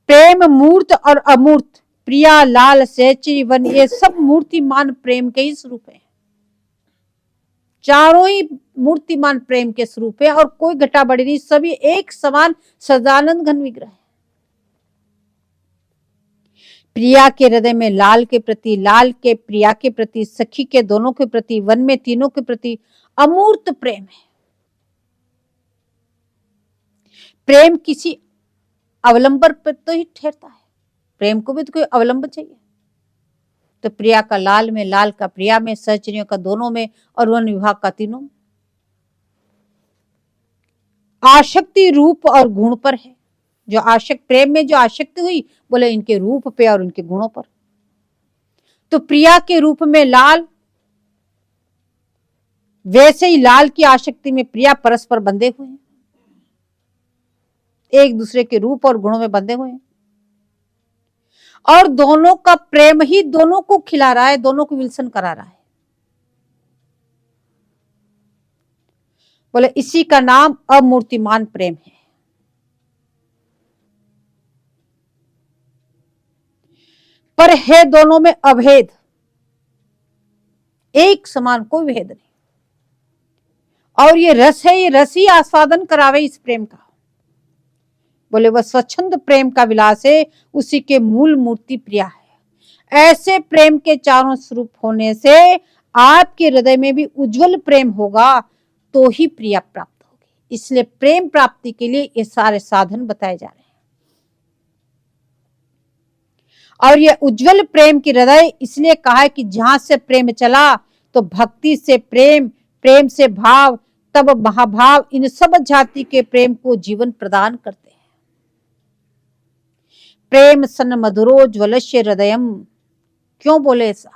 प्रेम मूर्त और अमूर्त, प्रिया लाल सहचरी वन, ये सब मूर्तिमान प्रेम के ही स्वरूप है। चारों ही मूर्तिमान प्रेम के स्वरूप है और कोई घटा बढ़ी नहीं, सभी एक समान सदानंद घन विग्रह है। प्रिया के हृदय में लाल के प्रति, लाल के प्रिया के प्रति, सखी के दोनों के प्रति, वन में तीनों के प्रति अमूर्त प्रेम है। प्रेम किसी अवलंबर पर तो ही ठहरता है, प्रेम को भी तो कोई अवलंब चाहिए। तो प्रिया का लाल में, लाल का प्रिया में, सहचरियों का दोनों में और वन विभाग का तीनों में। आशक्ति रूप और गुण पर है। जो आशक्त, प्रेम में जो आशक्ति हुई, बोले इनके रूप पे और इनके गुणों पर। तो प्रिया के रूप में लाल, वैसे ही लाल की आशक्ति में प्रिया परस्पर बंधे हुए हैं, एक दूसरे के रूप और गुणों में बंधे हुए हैं। और दोनों का प्रेम ही दोनों को खिला रहा है, दोनों को विल्सन करा रहा है। बोले इसी का नाम अमूर्तिमान प्रेम है। पर है दोनों में अभेद, एक समान, कोई भेद नहीं। और ये रस है, ये रस ही आस्वादन करावे इस प्रेम का। बोले वह स्वच्छंद प्रेम का विलास है, उसी के मूल मूर्ति प्रिया है। ऐसे प्रेम के चारों स्वरूप होने से आपके हृदय में भी उज्जवल प्रेम होगा, तो ही प्रिया प्राप्त होगी। इसलिए प्रेम प्राप्ति के लिए ये सारे साधन बताए जा रहे हैं। और ये उज्जवल प्रेम की हृदय इसलिए कहा है कि जहां से प्रेम चला, तो भक्ति से प्रेम, प्रेम से भाव, तब महाभाव, इन सब जाति के प्रेम को जीवन प्रदान करते हैं। प्रेम सन मधुरो ज्वलस्य हृदयम, क्यों बोले ऐसा?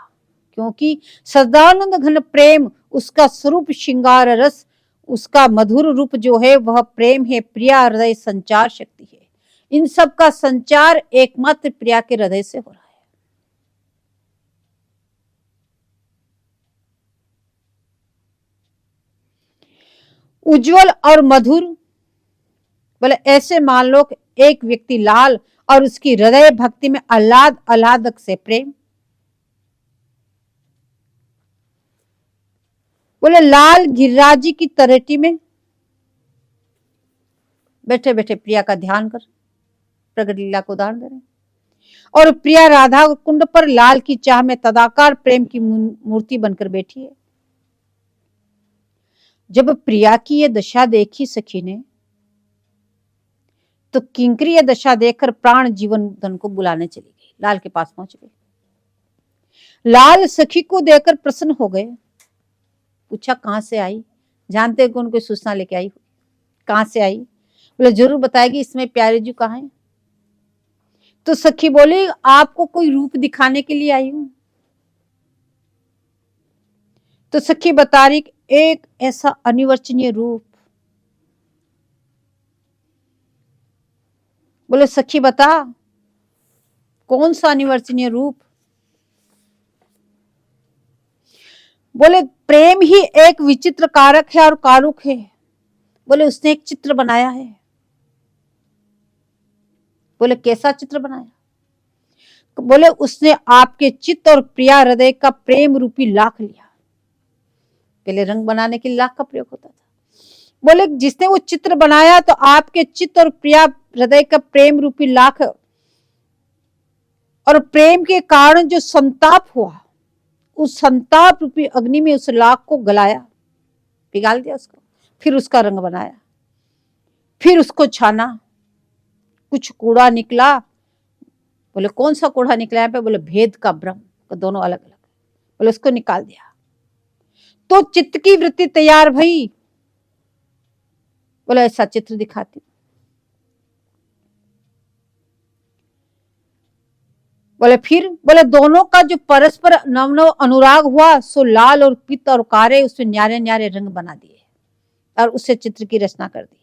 क्योंकि सदानंद घन प्रेम, उसका स्वरूप श्रृंगार रस, उसका मधुर रूप जो है वह प्रेम है। प्रिया हृदय संचार शक्ति है। इन सब का संचार एकमात्र प्रिया के हृदय से हो रहा है। उज्जवल और मधुर, बोले ऐसे मान लो एक व्यक्ति लाल और उसकी हृदय भक्ति में आह्लाद, आह्लादक से प्रेम। बोले लाल गिरिराज जी की तरेटी में बैठे बैठे प्रिया का ध्यान कर प्रगट लीला को उदाहरण दे रहे हैं। और प्रिया राधा कुंड पर लाल की चाह में तदाकार प्रेम की मूर्ति बनकर बैठी है। जब प्रिया की ये दशा देखी सखी ने, तो किंकरी ये दशा देखकर प्राण जीवन धन को बुलाने चली गई, लाल के पास पहुंच गई। लाल सखी को देखकर प्रसन्न हो गए। पूछा कहां से आई? जानते कौन कोई सूचना लेके आई? कहां से आई? बोले जरूर बताएगी, इसमें प्यारे जी कहाँ है? तो सखी बोली आपको कोई रूप दिखाने के लिए आई हूं। तो सखी बता रही एक ऐसा अनिवर्चनीय रूप। बोले सखी बता कौन सा अनिवर्चनीय रूप? बोले प्रेम ही एक विचित्र कारक है और कारुक है। बोले उसने एक चित्र बनाया है। बोले कैसा चित्र बनाया? बोले उसने आपके चित्त और प्रिया हृदय का प्रेम रूपी लाख लिया। पहले रंग बनाने के लिए लाख का प्रयोग होता था। बोले जिसने वो चित्र बनाया तो आपके चित्त और प्रिया हृदय का प्रेम रूपी लाख, और प्रेम के कारण जो संताप हुआ, उस संताप रूपी अग्नि में उस लाख को गलाया पिघाल दिया उसको, फिर उसका रंग बनाया, फिर उसको छाना, कुछ कूड़ा निकला। बोले कौन सा कूड़ा निकला यहाँ पे? बोले भेद का ब्रह्म, तो दोनों अलग अलग। बोले उसको निकाल दिया तो चित्त की वृत्ति तैयार भई। बोले ऐसा चित्र दिखाती। बोले फिर, बोले दोनों का जो परस्पर नव नव अनुराग हुआ, सो लाल और पीत और कारे उसमें न्यारे न्यारे रंग बना दिए और उससे चित्र की रचना कर दी।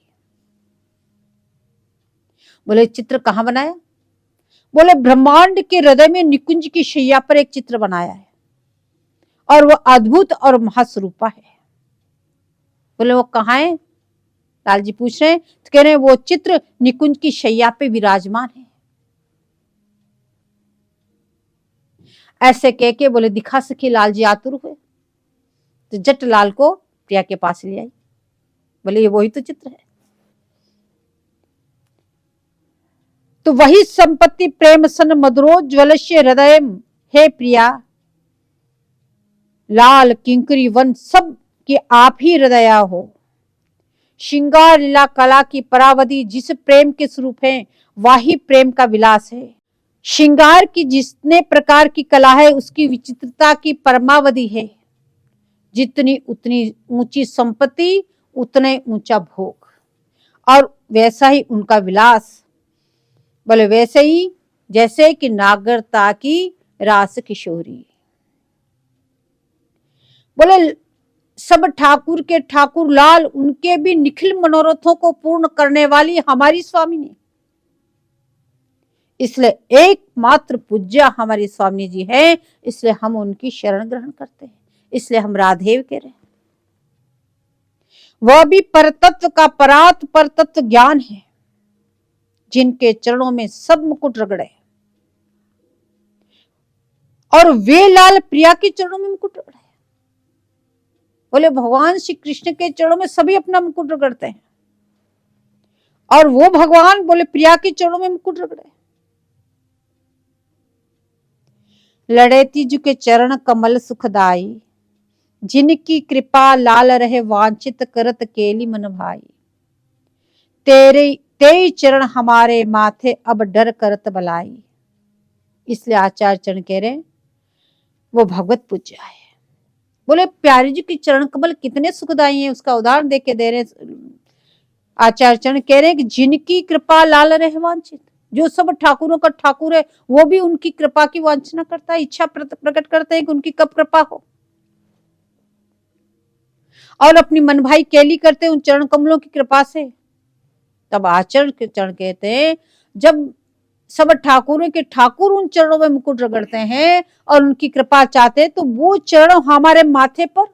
बोले चित्र कहाँ बनाया? बोले ब्रह्मांड के हृदय में निकुंज की शैया पर एक चित्र बनाया है और वो अद्भुत और महास्वरूपा है। बोले वो कहाँ है? लाल जी पूछ रहे हैं, तो कह रहे हैं वो चित्र निकुंज की शैया पे विराजमान है। ऐसे कह के बोले दिखा सके। लाल जी आतुर हुए तो जट लाल को प्रिया के पास ले आई। बोले ये वही तो चित्र है। तो वही संपत्ति प्रेम सन मधुरोज्वलस्य हृदय, हे प्रिया लाल किंकरी वन सब कि आप ही हृदया हो। श्रृंगार लीला कला की परावधि जिस प्रेम के स्वरूप है, वही प्रेम का विलास है। श्रृंगार की जितने प्रकार की कला है, उसकी विचित्रता की परमावधि है। जितनी उतनी ऊंची संपत्ति, उतने ऊंचा भोग, और वैसा ही उनका विलास। बोले वैसे ही जैसे कि नागरता की रास किशोरी। बोले सब ठाकुर के ठाकुर लाल, उनके भी निखिल मनोरथों को पूर्ण करने वाली हमारी स्वामी ने। इसलिए एकमात्र पूज्य हमारी स्वामी जी है, इसलिए हम उनकी शरण ग्रहण करते हैं, इसलिए हम राधेव कह रहे हैं। वह भी परतत्व का परात परतत्व ज्ञान है, जिनके चरणों में सब मुकुट रगड़े, और वे लाल प्रिया के चरणों में मुकुट रगड़े। बोले भगवान श्री कृष्ण के चरणों में सभी अपना मुकुट रगड़ते हैं, और वो भगवान बोले प्रिया के चरणों में मुकुट रगड़े। लड़े तीजु के चरण कमल सुखदाई, जिनकी कृपा लाल रहे वांछित करत केली मन भाई। तेरे तेई चरण हमारे माथे अब डर करत बलाई। इसलिए आचार्य चरण कह रहे वो भगवत पूज्य है। बोले प्यारी जी की चरण कमल कितने सुखदाई हैं, उसका उदाहरण दे के दे रहे। आचार्य चरण कह रहे कि जिनकी कृपा लाल रहे वांछित, जो सब ठाकुरों का ठाकुर है, वो भी उनकी कृपा की वांछना करता है, इच्छा प्रकट करते हैं कि उनकी कब कृपा हो, और अपनी मन भाई केली करते हैं उन चरण कमलों की कृपा से। तब आचरण के चरण कहते हैं जब सब ठाकुरों के ठाकुर उन चरणों में मुकुट रगड़ते हैं और उनकी कृपा चाहते हैं, तो वो चरण हमारे माथे पर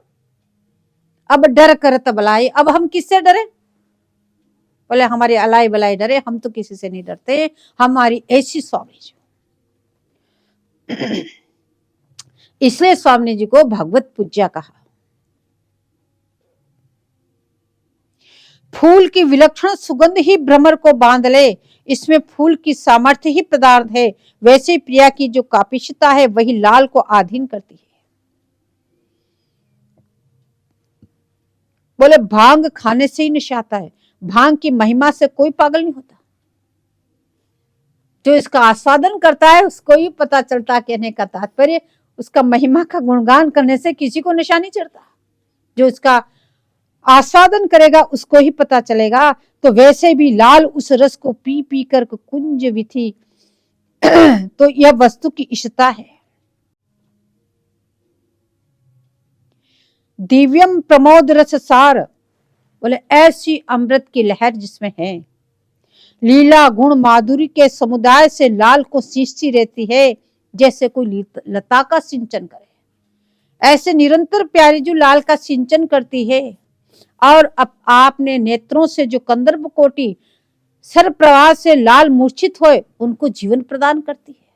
अब डर करत बलाई। अब हम किससे डरे? बोले हमारी अलाई बलाई डरे, हम तो किसी से नहीं डरते, हमारी ऐसी स्वामी जी। इसलिए स्वामी जी को भगवत पूज्या कहा। फूल की विलक्षण सुगंध ही भ्रमर को बांध ले, इसमें फूल की सामर्थ्य ही पदार्थ है। वैसे प्रिया की जो कापिष्यता है, वही लाल को आधीन करती है। बोले भांग खाने से ही नशा आता है, भांग की महिमा से कोई पागल नहीं होता। जो इसका आस्वादन करता है उसको ही पता चलता, कहने का तात्पर्य उसका महिमा का गुणगान करने से किसी को नशा नहीं चढ़ता। जो इसका आस्वादन करेगा उसको ही पता चलेगा। तो वैसे भी लाल उस रस को पी पी कर कुंज विथी तो यह वस्तु की इष्टता है। दिव्यम प्रमोद रस सार, बोले ऐसी अमृत की लहर जिसमें है। लीला गुण माधुरी के समुदाय से लाल को सींचती रहती है, जैसे कोई लता का सिंचन करे। ऐसे निरंतर प्यारी जो लाल का सिंचन करती है, और अब आपने नेत्रों से जो कंदर्प कोटि सर प्रवाह से लाल मूर्छित होए, उनको जीवन प्रदान करती है।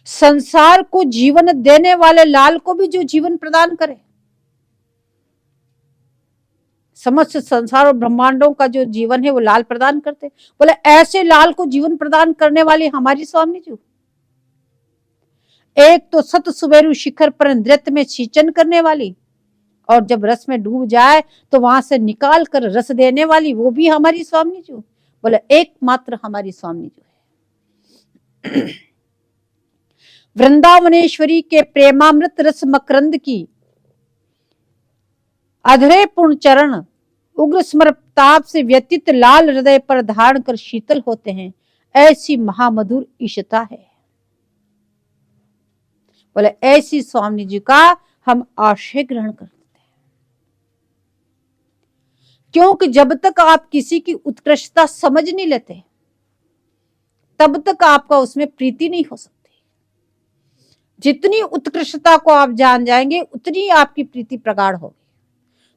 संसार को जीवन देने वाले लाल को भी जो जीवन प्रदान करे, समस्त संसार और ब्रह्मांडों का जो जीवन है वो लाल प्रदान करते। बोले ऐसे लाल को जीवन प्रदान करने वाली हमारी स्वामी जी। एक तो सत सुबेरु शिखर पर नृत्य में सिंचन करने वाली, और जब रस में डूब जाए तो वहां से निकाल कर रस देने वाली, वो भी हमारी स्वामी जी। बोले एकमात्र हमारी स्वामी जी है। वृंदावनेश्वरी के प्रेमामृत रस मकरंद की अधरे पूर्ण चरण उग्र स्मरताप से व्यतीत लाल हृदय पर धारण कर शीतल होते हैं, ऐसी महामधुर ईशता है। बोले ऐसी स्वामी जी का हम आश्रय ग्रहण करते हैं, क्योंकि जब तक आप किसी की उत्कृष्टता समझ नहीं लेते तब तक आपका उसमें प्रीति नहीं हो सकती। जितनी उत्कृष्टता को आप जान जाएंगे उतनी आपकी प्रीति प्रगाढ़ होगी।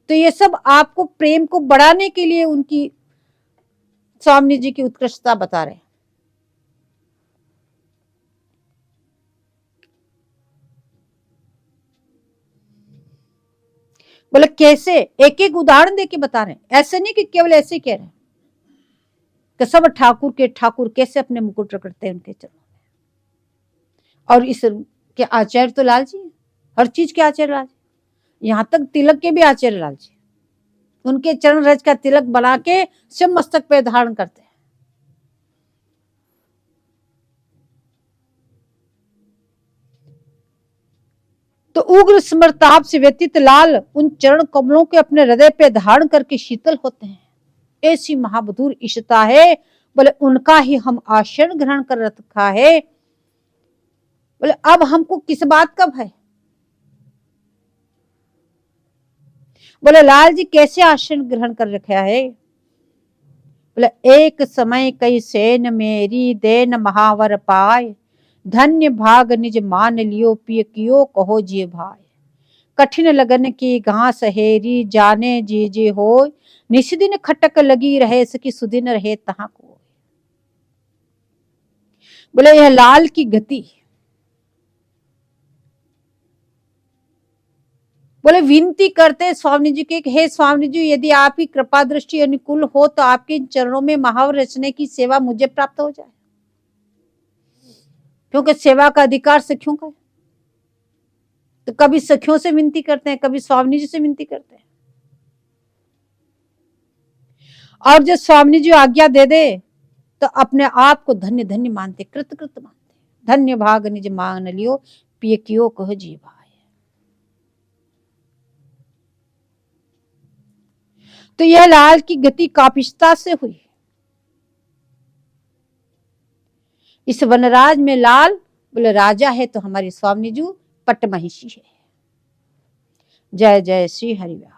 तो ये सब आपको प्रेम को बढ़ाने के लिए उनकी स्वामी जी की उत्कृष्टता बता रहे हैं। बोले कैसे, एक एक उदाहरण देके बता रहे हैं, ऐसे नहीं कि केवल ऐसे कह रहे हैं कि सब ठाकुर के ठाकुर कैसे अपने मुकुट रगड़ते हैं उनके चरणों में। और इस के आचार्य तो लाल जी, हर चीज के आचार्य लाल जी, यहां तक तिलक के भी आचार्य लाल जी, उनके चरण रज का तिलक बना के सिर मस्तक पे धारण करते हैं। तो उग्र स्मरताप से व्यतीत लाल उन चरण कमलों के अपने हृदय पे धारण करके शीतल होते हैं, ऐसी महामधुर ईशता है। बोले उनका ही हम आश्रय ग्रहण कर रखा है। बोले अब हमको किस बात का भय। बोले लाल जी कैसे आश्रय ग्रहण कर रखा है। बोले एक समय कई सेन मेरी देन महावर पाए, धन्य भाग निज मान लियो पिय कियो कहो जी भाई। कठिन लगन की घास हेरी जाने जी जी हो, निष्दिन खटक लगी रहे सकी सुदिन रहे तहां को। बोले यह लाल की गति। बोले विनती करते स्वामी जी के, हे स्वामी जी यदि आप ही कृपा दृष्टि अनुकूल हो तो आपके चरणों में महावर रचने की सेवा मुझे प्राप्त हो जाए, क्योंकि सेवा का अधिकार सखियों का है। तो कभी सखियों से विनती करते हैं, कभी स्वामी जी से विनती करते हैं, और जो स्वामी जी आज्ञा दे दे तो अपने आप को धन्य धन्य मानते, कृत कृत मानते, धन्य भाग निज मान लियो पिय कियो कहो जी भाई। तो यह लाल की गति कापिष्ता से हुई। इस वनराज में लाल बोले राजा है तो हमारी स्वामी जी पट महिषी है। जय जय श्री हरिवाल।